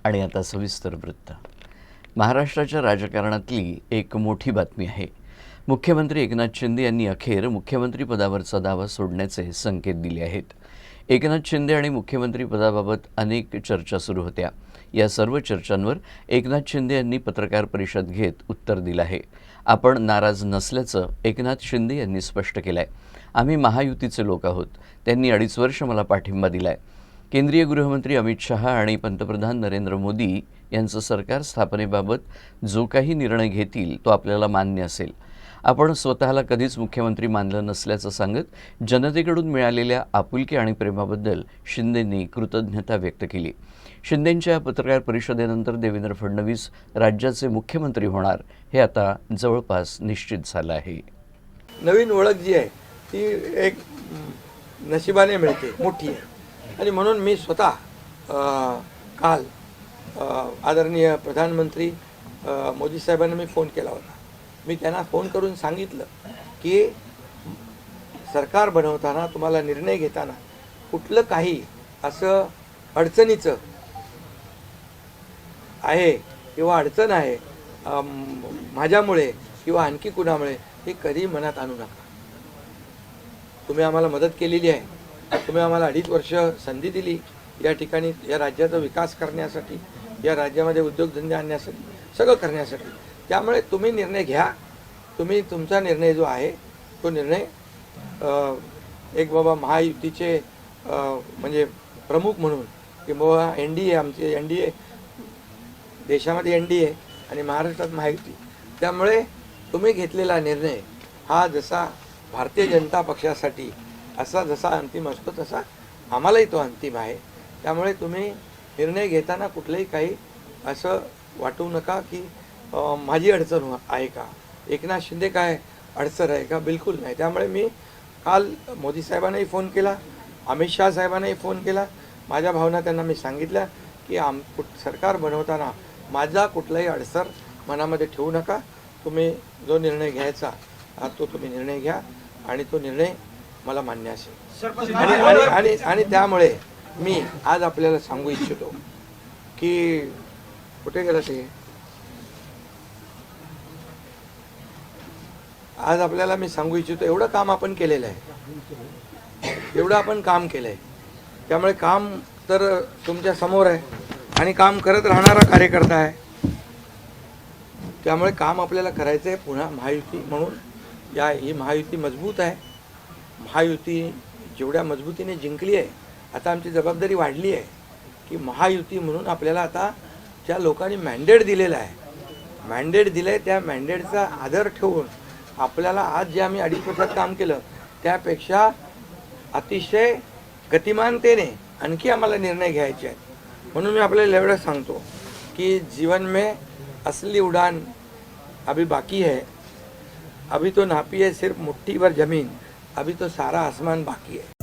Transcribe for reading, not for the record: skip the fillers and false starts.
आणि आता सविस्तर वृत्त। महाराष्ट्राच्या राजकारणातली एक मोठी बातमी आहे। मुख्यमंत्री एकनाथ शिंदे यांनी अखेर मुख्यमंत्रीपदावरचा दावा सोडण्याचे संकेत दिले आहेत। एकनाथ शिंदे आणि मुख्यमंत्रीपदाबाबत अनेक चर्चा सुरू होत्या। या सर्व चर्चांवर एकनाथ शिंदे यांनी पत्रकार परिषद घेत उत्तर दिलं आहे। आपण नाराज नसल्याचं एकनाथ शिंदे यांनी स्पष्ट केलं आहे। आम्ही महायुतीचे लोक आहोत। त्यांनी 2.5 वर्ष मला पाठिंबा दिलाय। केंद्रीय गृहमंत्री अमित शहा आणि पंतप्रधान नरेंद्र मोदी यांचं सरकार स्थापनेबाबत जो काही निर्णय घेतील तो आपल्याला मान्य असेल। आपण स्वतःला कधीच मुख्यमंत्री मानलं नसल्याचं सांगत जनतेकडून मिळालेल्या आपुलकी आणि प्रेमाबद्दल शिंदेंनी कृतज्ञता व्यक्त केली। शिंदेंच्या पत्रकार परिषदेनंतर देवेंद्र फडणवीस राज्याचे मुख्यमंत्री होणार हे आता जवळपास निश्चित झालं आहे। नवीन ओळख जी आहे ती एक नशिबाने मिळते, मोठी आहे। आणि म्हणून मी स्वतः काल आदरणीय प्रधानमंत्री मोदी साहेबांना मी फोन केला होता। मी त्यांना फोन करून सांगितलं की सरकार बनवताना तुम्हाला निर्णय घेताना कुठलं काही असं अडचणीचं आहे किंवा अडचण आहे माझ्यामुळे किंवा आणखी कुणामुळे हे कधी मनात आणू नका। तुम्ही आम्हाला मदत केलेली आहे, तुम्ही आम्हाला 2.5 वर्ष संधी दिली या ठिकाणी या राज्याचा विकास करण्यासाठी, या राज्यामध्ये उद्योगधंदे आणण्यासाठी, सगळं करण्यासाठी। त्यामुळे तुम्ही निर्णय घ्या। तुम्ही तुमचा निर्णय जो आहे तो निर्णय एक बाबा महायुतीचे म्हणजे प्रमुख म्हणून की बाबा NDA आमचे NDA देशामध्ये NDA आणि महाराष्ट्रात महायुती। त्यामुळे तुम्ही घेतलेला निर्णय हा जसा भारतीय जनता पक्षासाठी असा जसा अंतिम असतो तसा आम्हालाही तो अंतिम आहे। त्यामुळे तुम्ही निर्णय घेताना कुठलंही काही असं वाटू नका की माझी अडचण आहे का, एकनाथ शिंदे काय अडचण आहे का, बिलकुल नाही। त्यामुळे मी काल मोदी साहेबांनाही फोन केला, अमित शहा साहेबांनाही फोन केला। माझ्या भावना त्यांना मी सांगितल्या की सरकार बनवताना माझा कुठलाही अडसर मनामध्ये ठेवू नका। तुम्ही जो निर्णय घ्यायचा तो तुम्ही निर्णय घ्या आणि तो निर्णय मला मान्य असेल। आणि त्यामुळे मी आज आपल्याला सांगू इच्छितो की कुठे गेलं ते, आज आपल्याला मी सांगू इच्छितो एवढं काम आपण केलेलं आहे, एवढं आपण काम केलं आहे। त्यामुळे काम तर तुमच्या समोर आहे आणि काम करत राहणारा कार्यकर्ता आहे। त्यामुळे काम आपल्याला करायचं आहे। पुन्हा महायुती म्हणून ही महायुती मजबूत आहे। महायुती जेवढ्या मजबूतीने जिंकली आहे, आता आमची जबाबदारी वाढली आहे की महायुती म्हणून आपल्याला आता ज्या लोकांनी मॅन्डेट दिलेला आहे, मॅन्डेट दिलं आहे, त्या मॅन्डेटचा आदर ठेवून आपल्याला आज जे आम्ही 2.5 वर्षात काम केलं त्यापेक्षा अतिशय गतिमानतेने आणखी आम्हाला निर्णय घ्यायचे आहेत। म्हणून मी आपल्याला एवढं सांगतो कि जीवन में असली उड़ान अभी बाकी है, अभी तो नापी है सिर्फ मुट्ठी भर जमीन, अभी तो सारा आसमान बाकी है।